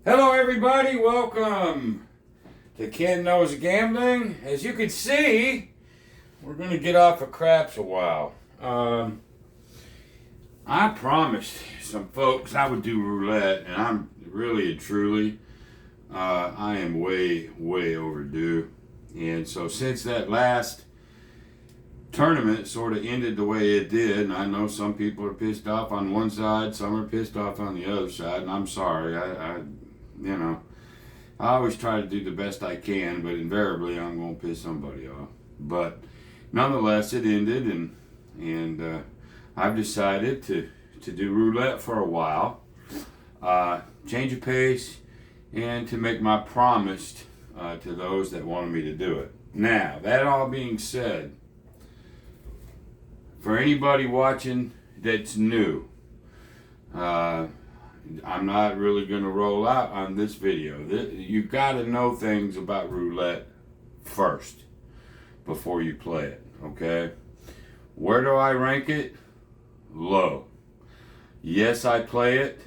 Hello everybody, welcome to Ken Knows Gambling. As you can see, we're going to get off of craps a while. I promised some folks I would do roulette, and I'm really and truly, I am way overdue. And so since that last tournament sort of ended the way it did, and I know some people are pissed off on one side, some are pissed off on the other side, and I'm sorry. I always try to do the best I can, but invariably I'm going to piss somebody off. But nonetheless, it ended, and I've decided to do roulette for a while, change of pace, and to make my promise to those that wanted me to do it. Now, that all being said, for anybody watching that's new, I'm not really going to roll out on this video. You've got to know things about roulette first before you play it, okay? Where do I rank it? Low. Yes, I play it.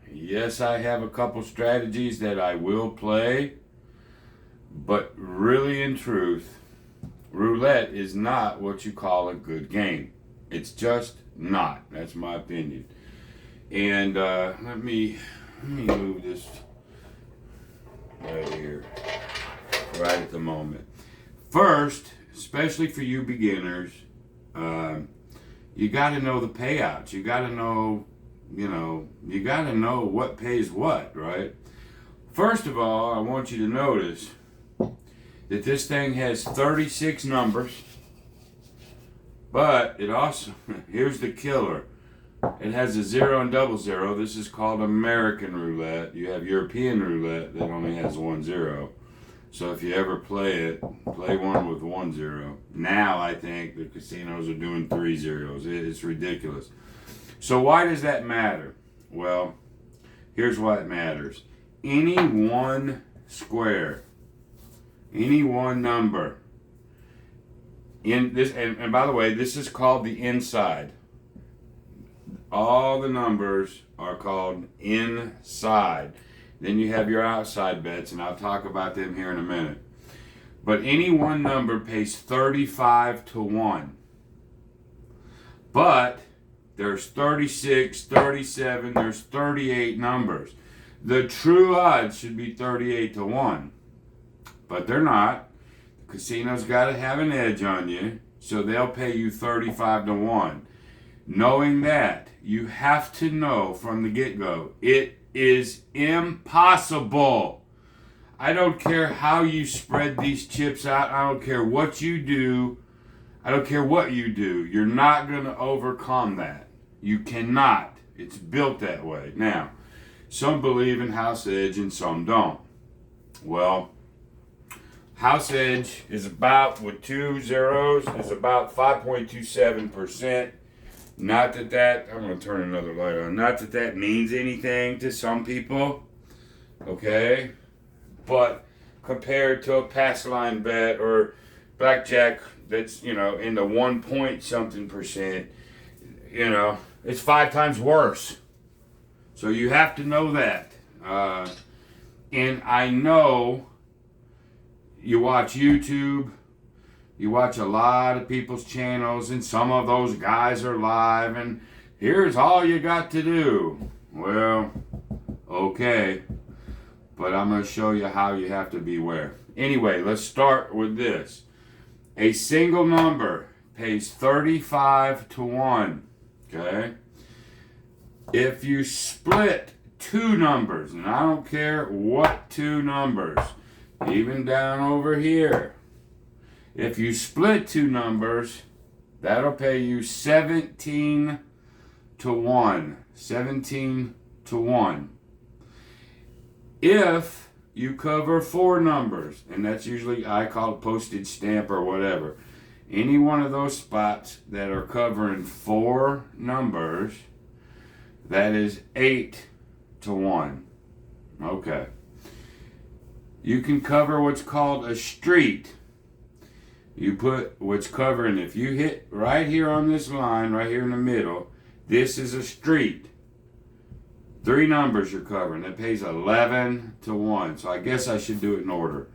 Yes, I have a couple strategies that I will play. But really, in truth, roulette is not what you call a good game. It's just not. That's my opinion. And let me move this right here, right at the moment. First, especially for you beginners, you got to know the payouts. You got to know, you got to know what pays what, right? First of all, I want you to notice that this thing has 36 numbers, but it also, here's the killer. It has a 0 and 00. This is called American roulette. You have European roulette that only has 1 0. So if you ever play it, play one with 1 0. Now I think the casinos are doing 3 zeros. It's ridiculous. So why does that matter? Well, here's why it matters. Any one square, any one number in this, and by the way, this is called the inside. All the numbers are called inside. Then you have your outside bets, and I'll talk about them here in a minute. But any one number pays 35 to 1. But there's 36, 37, there's 38 numbers. The true odds should be 38 to 1. But they're not. The casino's got to have an edge on you, so they'll pay you 35 to 1. Knowing that, you have to know from the get-go, it is impossible. I don't care how you spread these chips out. I don't care what you do. I don't care what you do. You're not going to overcome that. You cannot. It's built that way. Now, some believe in house edge and some don't. Well, house edge is about, with 2 zeros, is about 5.27%. Not that I'm going to turn another light on. Not that means anything to some people, okay? But compared to a pass line bet or blackjack that's, in the 1 point something percent, it's 5 times worse. So you have to know that. And I know you watch YouTube. You watch a lot of people's channels, and some of those guys are live, and here's all you got to do. Well, okay, but I'm going to show you how you have to beware. Anyway, let's start with this. A single number pays 35 to 1, okay? If you split 2 numbers, and I don't care what 2 numbers, even down over here, if you split 2 numbers, that'll pay you 17 to 1. 17 to 1. If you cover 4 numbers, and that's usually, I call it postage stamp or whatever, any one of those spots that are covering 4 numbers, that is 8 to 1. Okay. You can cover what's called a street. You put what's covering, if you hit right here on this line, right here in the middle, this is a street. 3 numbers you're covering. That pays 11 to 1. So I guess I should do it in order.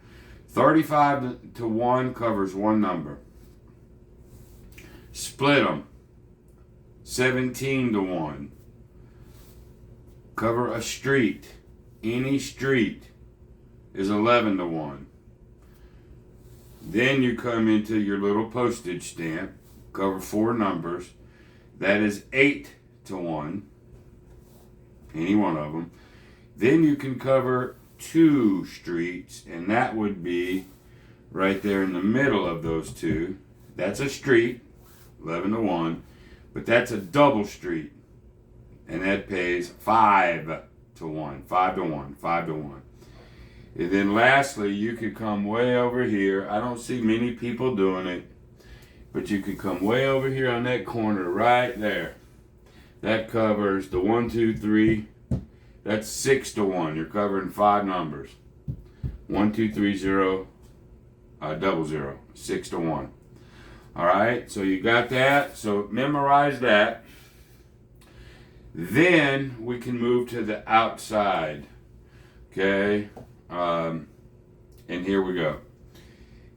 35 to 1 covers 1 number. Split them. 17 to 1. Cover a street. Any street is 11 to 1. Then you come into your little postage stamp. Cover 4 numbers. That is 8 to 1. Any one of them. Then you can cover 2 streets, and that would be right there in the middle of those 2. That's a street, 11 to 1, but that's a double street, and that pays 5 to 1, 5 to 1, 5 to 1. And then lastly, you could come way over here. I don't see many people doing it, but you could come way over here on that corner right there. That covers the 1, 2, 3. That's 6 to 1. You're covering 5 numbers. 1, 2, 3, 0, 00. 6 to 1. All right. So you got that. So memorize that. Then we can move to the outside. Okay. And here we go.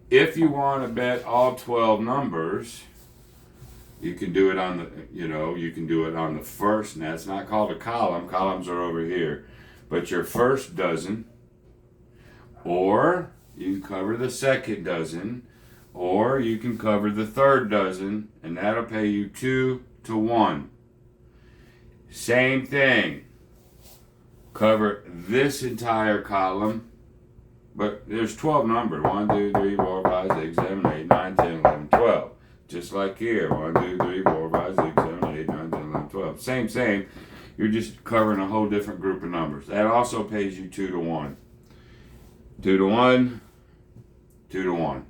If you want to bet all 12 numbers, you can do it on the, you can do it on the first, and that's not called a column. Columns are over here. But your first dozen, or you can cover the second dozen, or you can cover the third dozen, and that'll pay you 2 to 1. Same thing. Cover this entire column, but there's 12 numbers. 1, 2, 3, 4, 5, 6, 7, 8, 9, 10, 11, 12. Just like here, 1, 2, 3, 4, 5, 6, 7, 8, 9, 10, 11, 12. Same. You're just covering a whole different group of numbers. That also pays you 2 to 1. 2 to 1, 2 to 1.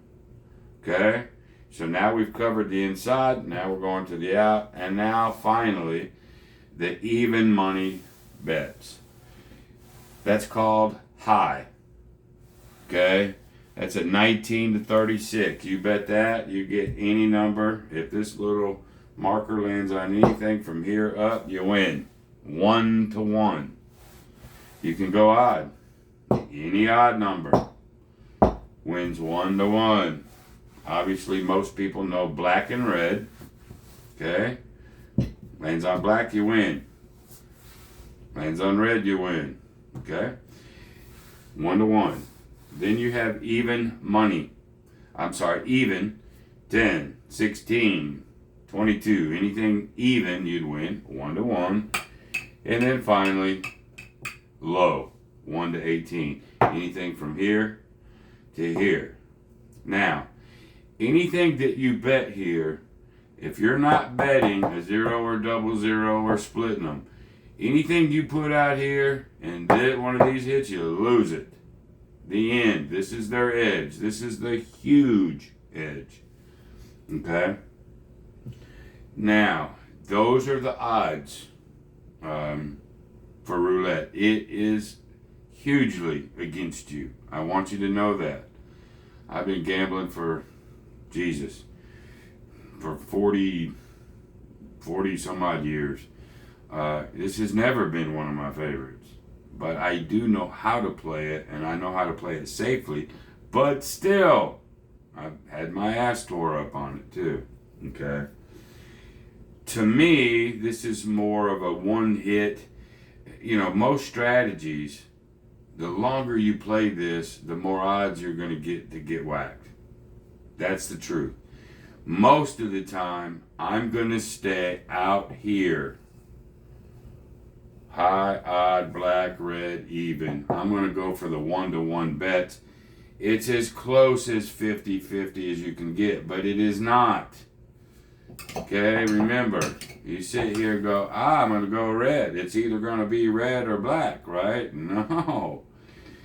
Okay? So now we've covered the inside. Now we're going to the out. And now finally, the even money bets. That's called high. Okay? That's a 19 to 36. You bet that, you get any number. If this little marker lands on anything from here up, you win. 1 to 1. You can go odd. Any odd number wins 1 to 1. Obviously, most people know black and red. Okay? Lands on black, you win. Lands on red, you win. Okay? 1 to 1. Then you have even money. Even 10, 16, 22. Anything even, you'd win 1 to 1. And then finally, low, 1 to 18. Anything from here to here. Now, anything that you bet here, if you're not betting a 0 or 00 or splitting them, anything you put out here and one of these hits, you lose it. The end. This is their edge. This is the huge edge. Okay? Now, those are the odds for roulette. It is hugely against you. I want you to know that. I've been gambling for 40 some odd years. This has never been one of my favorites. But I do know how to play it, and I know how to play it safely. But still, I've had my ass tore up on it too. Okay? To me, this is more of a one hit. Most strategies, the longer you play this, the more odds you're going to get whacked. That's the truth. Most of the time, I'm going to stay out here. High, odd, black, red, even. I'm going to go for the 1 to 1 bets. It's as close as 50-50 as you can get, but it is not. Okay, remember, you sit here and go, I'm going to go red. It's either going to be red or black, right? No.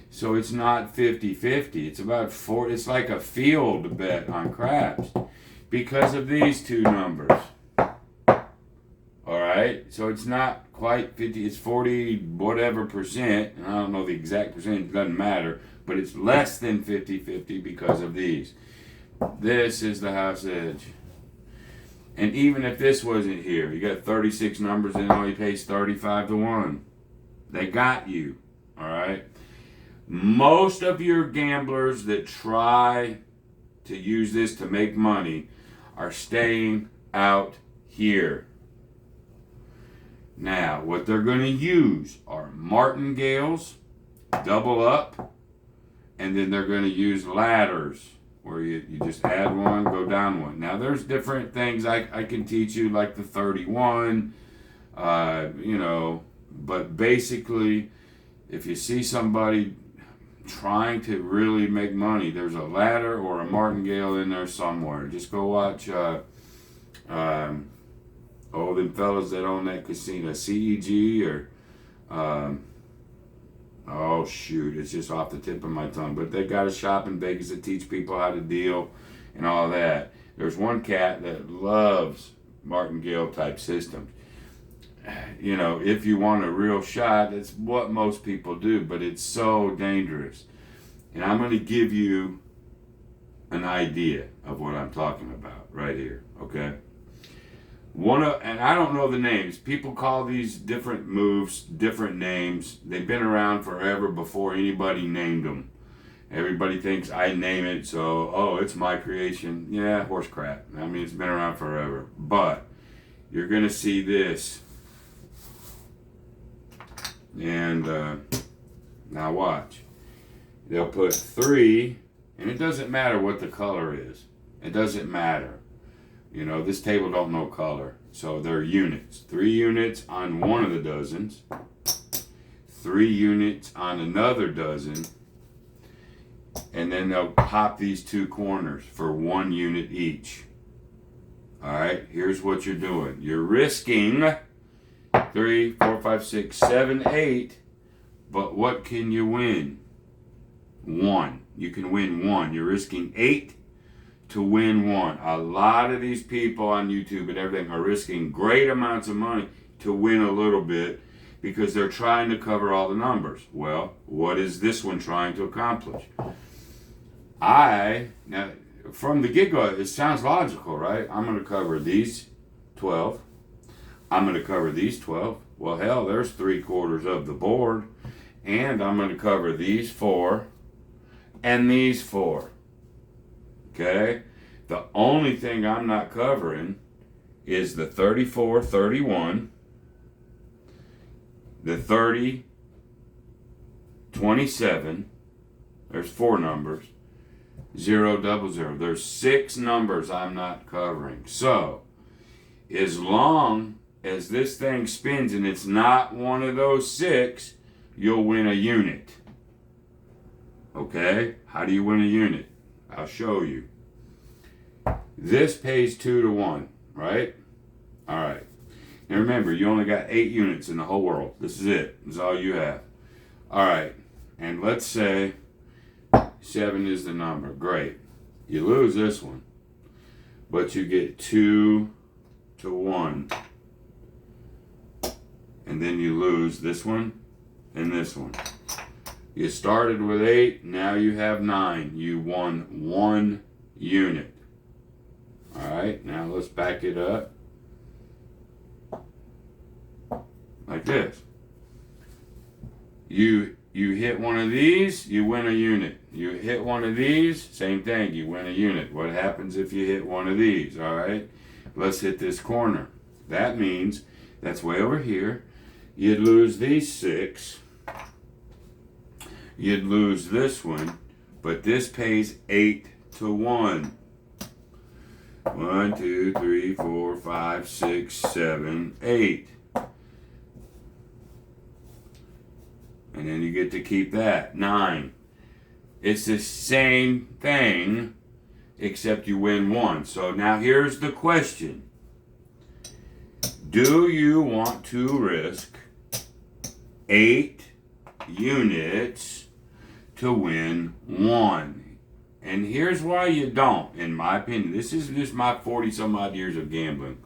So it's not 50-50. It's about 4. It's like a field bet on craps because of these 2 numbers. All right, so it's not quite 50, it's 40 whatever percent, and I don't know the exact percentage, it doesn't matter, but it's less than 50-50 because of these. This is the house edge. And even if this wasn't here, you got 36 numbers and it only pays 35 to 1. They got you. All right. Most of your gamblers that try to use this to make money are staying out here. Now, what they're going to use are martingales, double up, and then they're going to use ladders where you just add one, go down one. Now, there's different things I can teach you, like the 31, but basically, if you see somebody trying to really make money, there's a ladder or a martingale in there somewhere. Just go watch them fellas that own that casino, CEG or oh shoot, it's just off the tip of my tongue. But they got a shop in Vegas that teach people how to deal and all that. There's one cat that loves martingale type systems. You know, if you want a real shot, that's what most people do, but it's so dangerous. And I'm going to give you an idea of what I'm talking about right here, okay? And I don't know the names. People call these different moves different names. They've been around forever before anybody named them. Everybody thinks I name it, so, it's my creation. Yeah, horse crap. I mean, it's been around forever. But you're going to see this. And now watch. They'll put 3, and it doesn't matter what the color is. It doesn't matter. You know, this table don't know color. So they're units. 3 units on one of the dozens. 3 units on another dozen. And then they'll pop these 2 corners for 1 unit each. Alright, here's what you're doing. You're risking 3, 4, 5, 6, 7, 8. But what can you win? 1. You can win 1. You're risking 8 to win 1. A lot of these people on YouTube and everything are risking great amounts of money to win a little bit because they're trying to cover all the numbers. Well, what is this one trying to accomplish? Now, from the get-go, it sounds logical, right? I'm going to cover these 12. I'm going to cover these 12. Well, hell, there's 3/4 of the board. And I'm going to cover these 4 and these 4. Okay? The only thing I'm not covering is the 34, 31, the 30, 27. There's 4 numbers. 0, 00. There's 6 numbers I'm not covering. So, as long as this thing spins and it's not one of those 6, you'll win a unit. Okay? How do you win a unit? I'll show you. This pays 2 to 1, right? Alright. Now remember, you only got 8 units in the whole world. This is it. This is all you have. Alright. And let's say 7 is the number. Great. You lose this one. But you get 2 to 1. And then you lose this one and this one. You started with 8, now you have 9. You won 1 unit. Alright, now let's back it up. Like this. You hit one of these, you win a unit. You hit one of these, same thing, you win a unit. What happens if you hit one of these? Alright, let's hit this corner. That means, that's way over here. You'd lose these 6. You'd lose this one, but this pays 8 to 1. 1, 2, 3, 4, 5, 6, 7, 8. And then you get to keep that. 9. It's the same thing, except you win 1. So now here's the question. Do you want to risk 8 units to win 1? And here's why you don't, in my opinion. This is just my 40 some odd years of gambling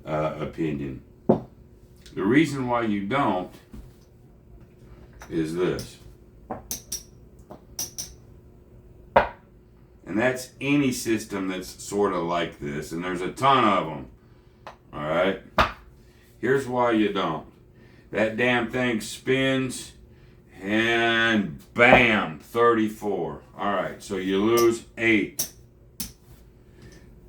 opinion. The reason why you don't is this. And that's any system that's sort of like this, and there's a ton of them. Alright? Here's why you don't. That damn thing spins, and bam, 34. All right, so you lose 8.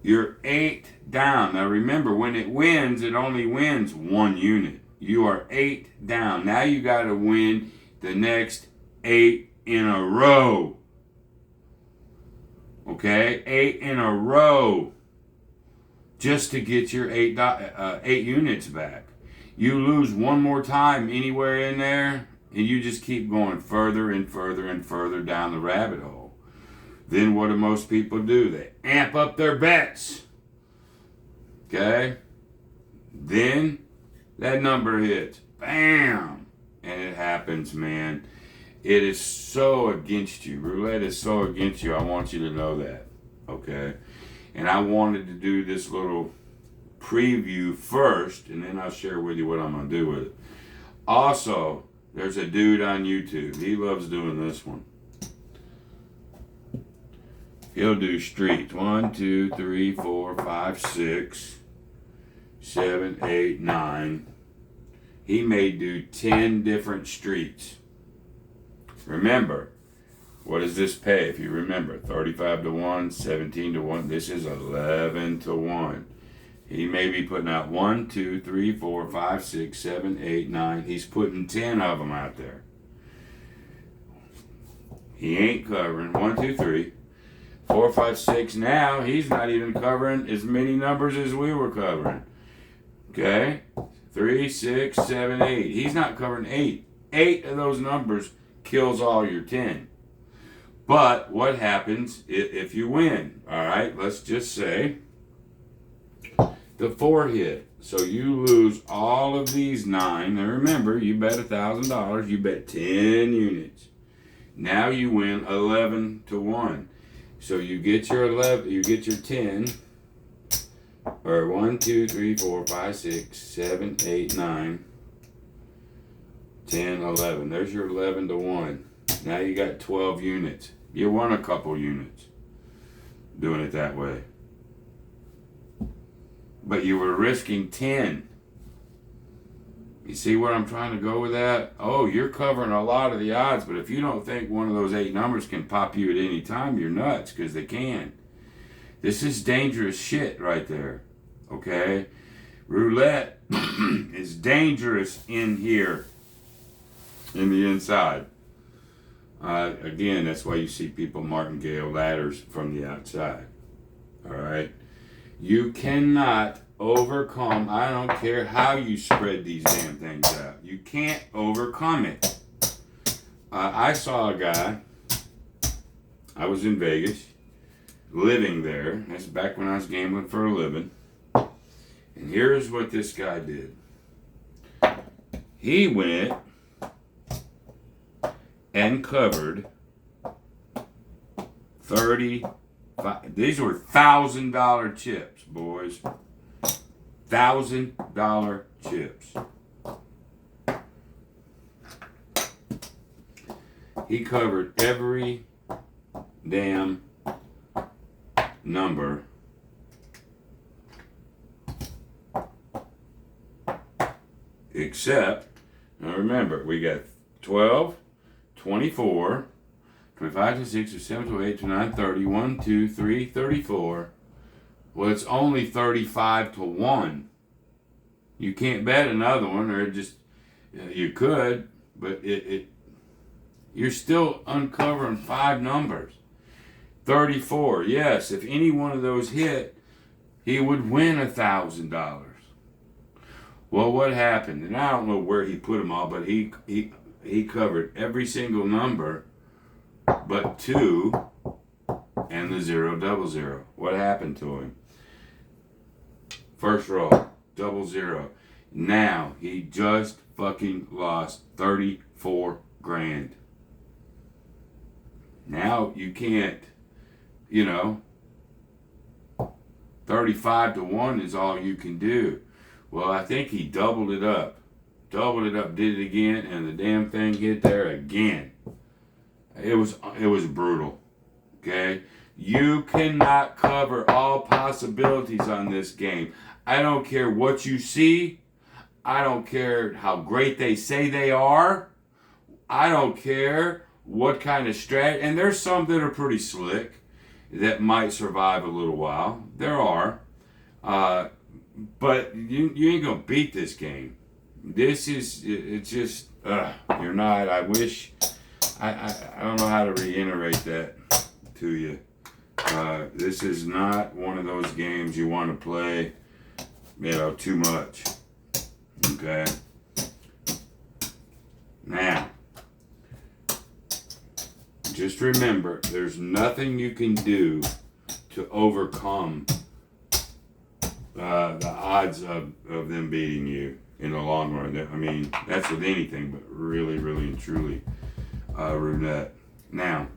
You're 8 down. Now remember, when it wins, it only wins 1 unit. You are 8 down. Now you got to win the next 8 in a row. Okay, 8 in a row, just to get your 8 units back. You lose one more time anywhere in there, and you just keep going further and further and further down the rabbit hole. Then what do most people do? They amp up their bets. Okay? Then that number hits. Bam! And it happens, man. It is so against you. Roulette is so against you. I want you to know that. Okay? And I wanted to do this little preview first, and then I'll share with you what I'm going to do with it. Also, there's a dude on YouTube. He loves doing this one. He'll do streets. 1, 2, 3, 4, 5, 6, 7, 8, 9. He may do 10 different streets. Remember, what does this pay if you remember? 35 to 1, 17 to 1. This is 11 to 1. He may be putting out 1, 2, 3, 4, 5, 6, 7, 8, 9. He's putting 10 of them out there. He ain't covering 1, 2, 3, 4, 5, 6. Now he's not even covering as many numbers as we were covering. Okay? 3, 6, 7, 8. He's not covering 8. 8 of those numbers kills all your 10. But what happens if you win? All right, let's just say the 4 hit. So you lose all of these 9. And remember, you bet $1,000. You bet 10 units. Now you win 11 to 1. So you get your 11. You get your 10. Or 1, 2, 3, 4, 5, 6, 7, 8, 9, 10, 11. There's your 11 to 1. Now you got 12 units. You won a couple units doing it that way. But you were risking 10. You see where I'm trying to go with that? Oh, you're covering a lot of the odds, but if you don't think one of those 8 numbers can pop you at any time, you're nuts, because they can. This is dangerous shit right there. Okay? Roulette is dangerous in here, in the inside. Again, that's why you see people martingale ladders from the outside. All right? You cannot overcome, I don't care how you spread these damn things out. You can't overcome it. I saw a guy, I was in Vegas, living there. That's back when I was gambling for a living. And here's what this guy did. He went and covered 35. These were $1,000 chips, boys. $1,000 chips. He covered every damn number except, now remember, we got 12, 24, 25 to 6 to 7 to 8 to 9, 30, 1, 2, 3, 34. Well, it's only 35 to 1. You can't bet another one, or just, you could, but you're still uncovering 5 numbers. 34, yes, if any one of those hit, he would win $1,000. Well, what happened? And I don't know where he put them all, but he covered every single number but 2 and the 000. What happened to him? First roll, 00. Now he just fucking lost 34 grand. Now you can't, 35 to 1 is all you can do. Well, I think he doubled it up, did it again, and the damn thing hit there again. It was brutal. Okay? You cannot cover all possibilities on this game. I don't care what you see. I don't care how great they say they are. I don't care what kind of strat. And there's some that are pretty slick that might survive a little while. There are. But you ain't going to beat this game. This is, it's just, you're not. I wish, I don't know how to reiterate that to you. This is not one of those games you want to play, too much. Okay? Now, just remember, there's nothing you can do to overcome the odds of them beating you in the long run. I mean, that's with anything, but really, really and truly, roulette. Now,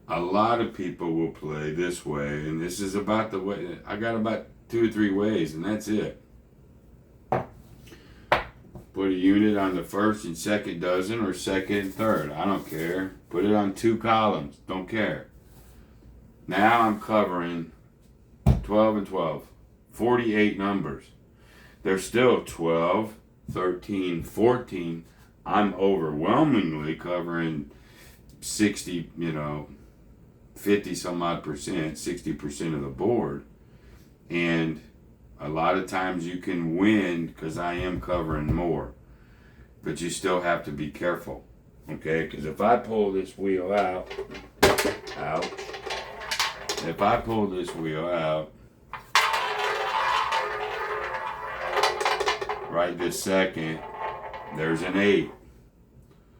a lot of people will play this way, and this is about the way. I got about 2 or 3 ways, and that's it. Put a unit on the first and second dozen, or second and third. I don't care. Put it on 2 columns. Don't care. Now I'm covering 12 and 12. 48 numbers. There's still 12, 13, 14. I'm overwhelmingly covering 60, 50 some odd percent, 60% of the board. And a lot of times you can win because I am covering more. But you still have to be careful. Okay? Because if I pull this wheel out, ouch. If I pull this wheel out, right this second, there's an 8.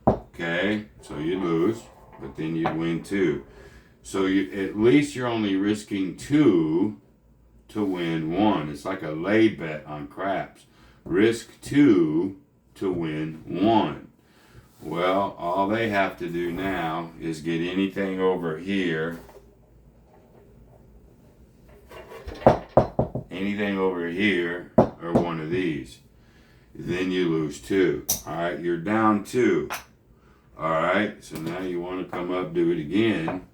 Okay? So you lose, but then you win 2. So at least you're only risking 2 to win 1. It's like a lay bet on craps. Risk 2 to win 1. Well, all they have to do now is get anything over here. Anything over here or one of these. Then you lose 2. Alright, you're down 2. Alright, so now you want to come up, do it again.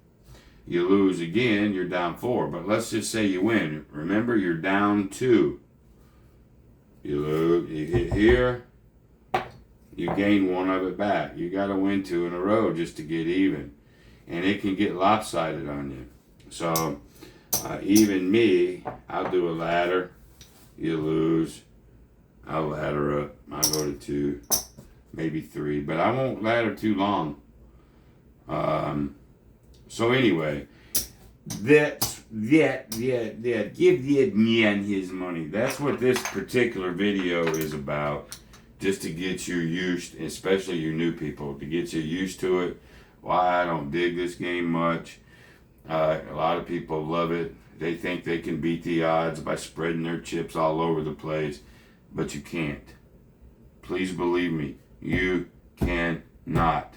You lose again, you're down 4. But let's just say you win. Remember, you're down 2. You lose, you hit here, you gain 1 of it back. You got to win 2 in a row just to get even. And it can get lopsided on you. So, even me, I'll do a ladder. You lose. I'll ladder up. I'll go to 2, maybe 3. But I won't ladder too long. So anyway, give the man his money. That's what this particular video is about. Just to get you used, especially you new people, to get you used to it. Why I don't dig this game much. A lot of people love it. They think they can beat the odds by spreading their chips all over the place. But you can't. Please believe me. You cannot.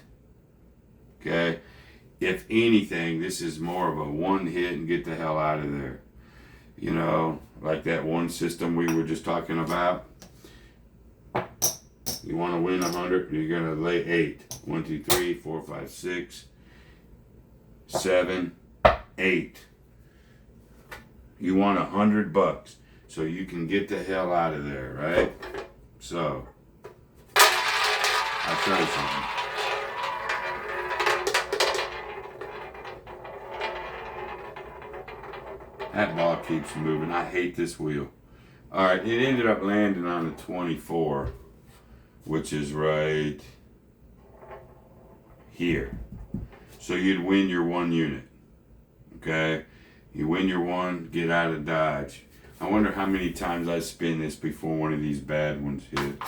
Okay? If anything, this is more of a one hit and get the hell out of there. Like that one system we were just talking about. You want to win 100, you're going to lay 8. 1, 2, 3, 4, 5, 6, 7, 8. You want $100 so you can get the hell out of there, right? So, I'll tell you something. That ball keeps moving. I hate this wheel. Alright, it ended up landing on the 24, which is right here. So you'd win your 1 unit. Okay? You win your 1, get out of Dodge. I wonder how many times I spin this before one of these bad ones hit.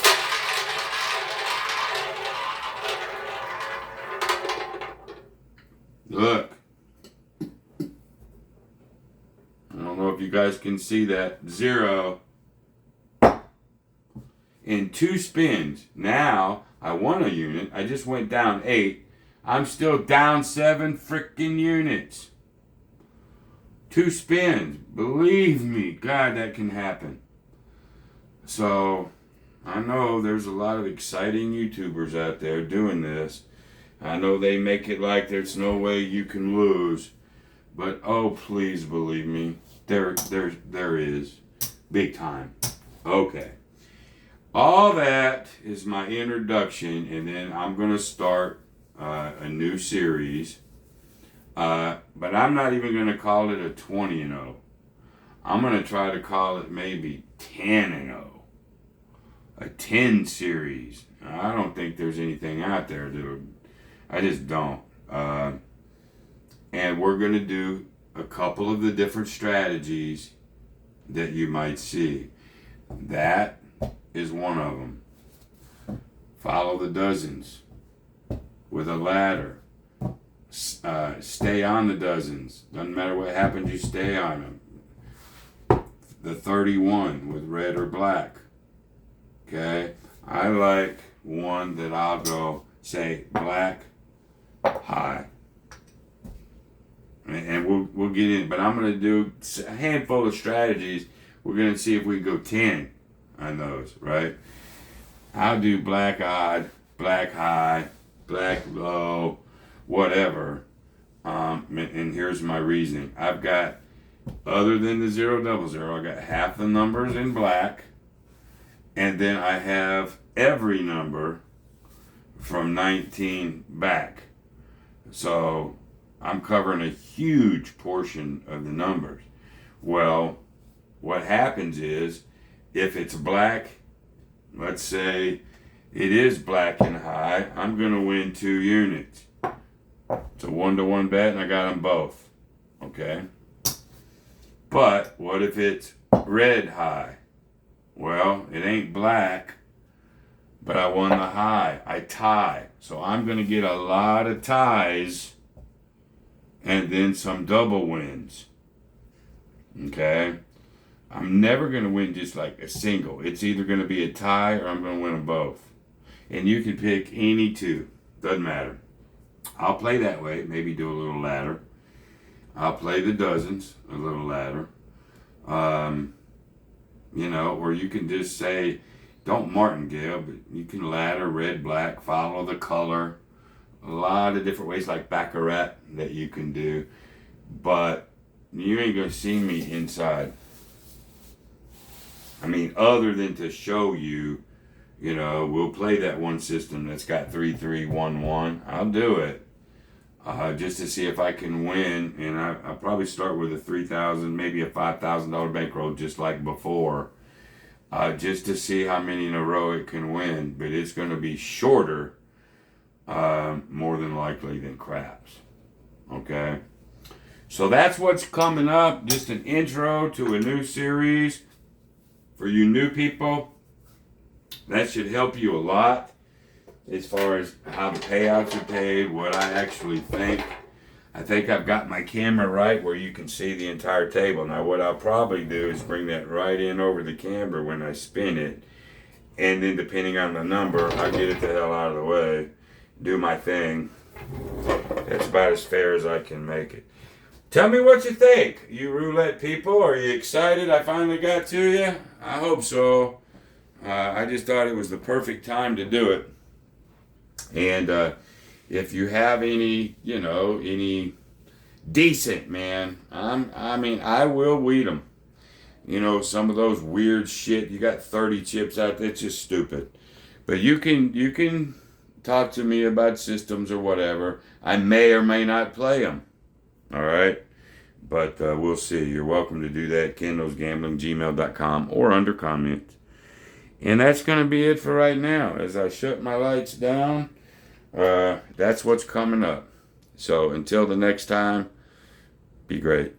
Look. I don't know if you guys can see that. 0. In 2 spins. Now, I won a unit. I just went down 8. I'm still down 7 freaking units. 2 spins. Believe me, God, that can happen. So, I know there's a lot of exciting YouTubers out there doing this. I know they make it like there's no way you can lose. But, oh, please believe me, there is. Big time. Okay. All that is my introduction, and then I'm going to start a new series. But I'm not even going to call it a 20-0. I'm going to try to call it maybe 10-0. A 10 series. I don't think there's anything out there that I just don't. And we're going to do a couple of the different strategies that you might see. That is one of them. Follow the dozens with a ladder. Stay on the dozens. Doesn't matter what happens, you stay on them. The 31 with red or black. Okay? I like one that I'll go say black high. And we'll get in, but I'm going to do a handful of strategies. We're going to see if we can go 10 on those, right? I'll do black odd, black high, black low, whatever. And here's my reasoning. I've got, other than the 0 double 0, I got half the numbers in black, and then I have every number from 19 back. So I'm covering a huge portion of the numbers. Well, what happens is, if it's black, let's say it is black and high, I'm going to win 2 units. It's a 1-to-1 bet, and I got them both. Okay? But what if it's red high? Well, it ain't black, but I won the high. I tie. So I'm going to get a lot of ties and then some double wins. Okay? I'm never going to win just like a single. It's either going to be a tie or I'm going to win them both. And you can pick any two. Doesn't matter. I'll play that way. Maybe do a little ladder. I'll play the dozens, a little ladder. Or you can just say, don't martingale, but you can ladder, red, black, follow the color. A lot of different ways like baccarat that you can do. But you ain't going to see me inside. I mean, other than to show you, we'll play that one system that's got 3-3-1-1. I'll do it. Just to see if I can win. And I'll probably start with a $3,000, maybe a $5,000 bankroll just like before. Just to see how many in a row it can win. But it's going to be shorter, more than likely, than craps. Okay? So that's what's coming up. Just an intro to a new series. For you new people, that should help you a lot as far as how the payouts are paid, what I actually think. I think I've got my camera right where you can see the entire table. Now what I'll probably do is bring that right in over the camera when I spin it. And then depending on the number, I'll get it the hell out of the way, do my thing. That's about as fair as I can make it. Tell me what you think, you roulette people. Are you excited I finally got to you? I hope so. I just thought it was the perfect time to do it. And if you have any decent, man, I will weed them. Some of those weird shit, you got 30 chips out there, it's just stupid. But you can talk to me about systems or whatever. I may or may not play them. All right, but we'll see. You're welcome to do that. KendallsGamblingGmail.com or under comments. And that's going to be it for right now. As I shut my lights down, that's what's coming up. So until the next time, be great.